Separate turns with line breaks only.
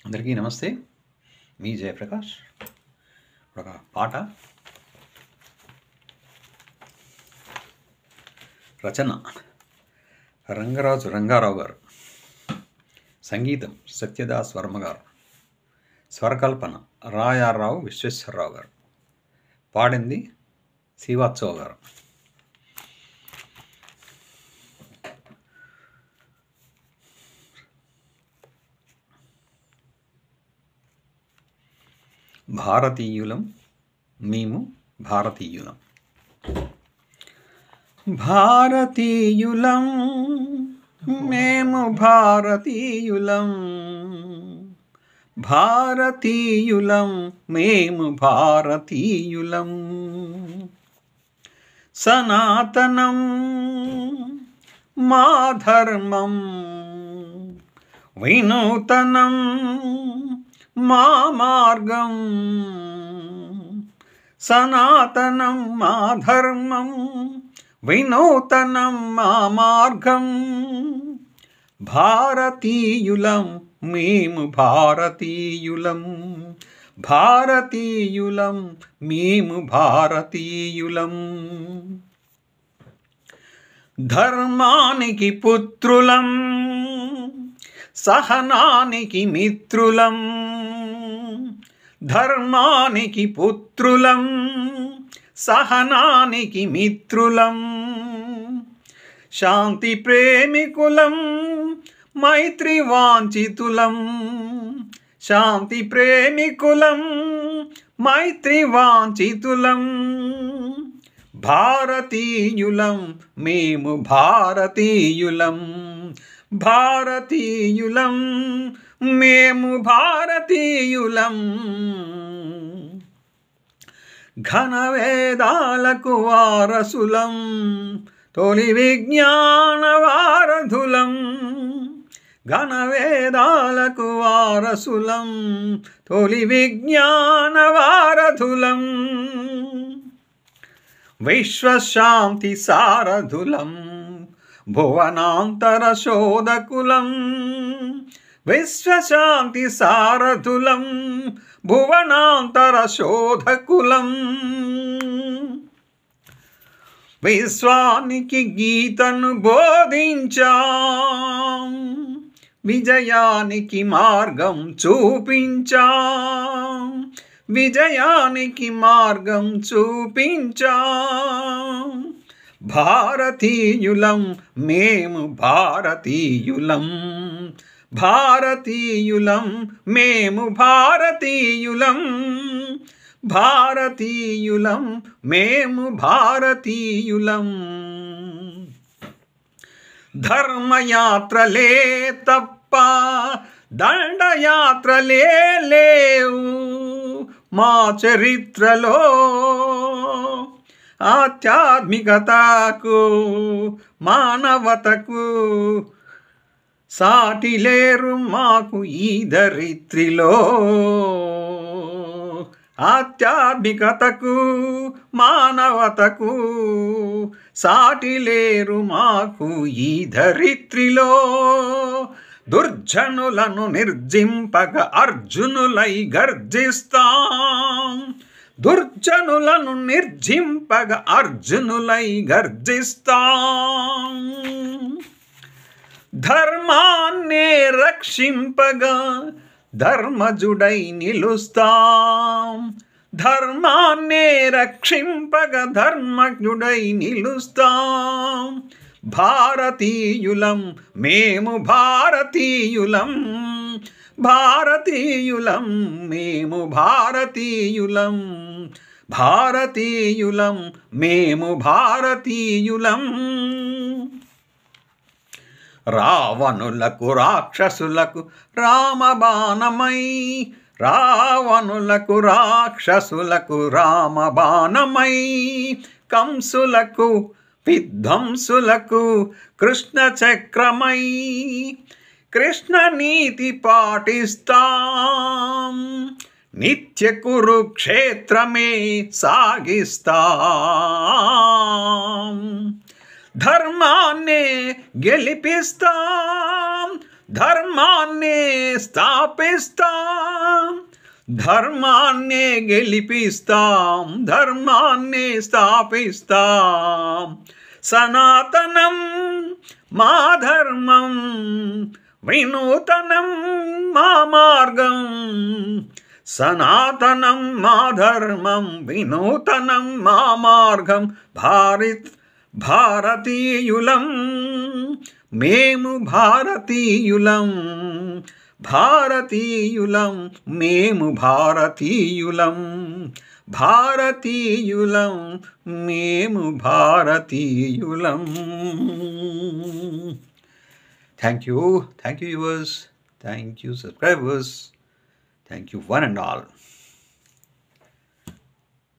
అందరికీ నమస్తే. మీ జయప్రకాష్. ఒక పాట రచన రంగరాజు రంగారావు గారు, సంగీతం సత్యదాస్ వర్మ గారు, స్వరకల్పన రాయారావు విశ్వేశ్వరరావు గారు, పాడింది శ్రీవాత్సవ గారు. భారతీయులం మేము భారతీయులం, భారతీయులం మేము భారతీయులం, భారతీయులం మేము భారతీయులం. సనాతనం మా ధర్మం, వినూతనం మా మార్గం. సనాతనం మా ధర్మం, వినూతనం మా మార్గం. భారతీయులం మేము భారతీయులం, భారతీయులం మేము భారతీయులం. ధర్మానికి పుత్రులం, సహనానికి మిత్రులం. ధర్మానికి పుత్రులం, సహనానికి మిత్రులం. శాంతి ప్రేమికులం, మైత్రి వాంఛితులం. శాంతి ప్రేమికులం, మైత్రి వాంఛితులం. భారతీయులం మేము భారతీయులం, భారతీయులం మేము భారతీయులం. ఘన వేదాలకు వారసులం, తొలి విజ్ఞాన వారధులం. ఘన వేదాలకు వారసులం, తొలి విజ్ఞాన వారధులం. విశ్వశాంతి సారథులం, భువనాంతర శోధకులం. విశ్వశాంతి సారథులం, భువనాంతర శోధకులం. విశ్వానికి గీతను బోధించాం, విజయానికి మార్గం చూపించాం. విజయానికి మార్గం చూపించాం. భారతీయులం మేము భారతీయులం, భారతీయులం మేము భారతీయులం. భారతీయులం మేము భారతీయులం. ధర్మయాత్రలే తప్ప దండయాత్రలే లేవు మా చరిత్రలో. ఆధ్యాత్మికతకు మానవతకు సాటి లేరు మాకు ఈ ధరిత్రిలో. ఆధ్యాత్మికతకు మానవతకు సాటి లేరు మాకు ఈ ధరిత్రిలో. దుర్జనులను నిర్జింపగ అర్జునులై గర్జిస్తాం. దుర్జనులను నిర్జింపగ అర్జునులై గర్జిస్తాం. ధర్మాన్నే రక్షింపగా ధర్మజుడై నిలుస్తాం. ధర్మాన్నే రక్షింపగా ధర్మజుడై నిలుస్తాం. భారతీయులం మేము భారతీయులం, భారతీయులం మేము భారతీయులం. భారతీయులం మేము భారతీయులం. రావణులకు రాక్షసులకు రామబాణమై, రావణులకు రాక్షసులకు రామబాణమై. కంసులకు విధ్వంసులకు కృష్ణ చక్రమై. కృష్ణ నీతి పాటిస్తాం, నిత్య కురుక్షేత్రమే సాగిస్తాం. ధర్మాన్నే గెలిపిస్తాం, ధర్మాన్నే స్థాపిస్తాం, ధర్మాన్నే గెలిపిస్తాం, ధర్మాన్నే స్థాపిస్తాం. సనాతనం మా ధర్మం, వినూతనం మా మార్గం. సనాతనం మా ధర్మం, వినూతనం మా మార్గం. భారతీయులం మేము, భారతీయులం, భారతీయులం మేము, భారతీయులం, భారతీయులం మేము, భారతీయులం. Thank you viewers, thank you subscribers, thank you one and all.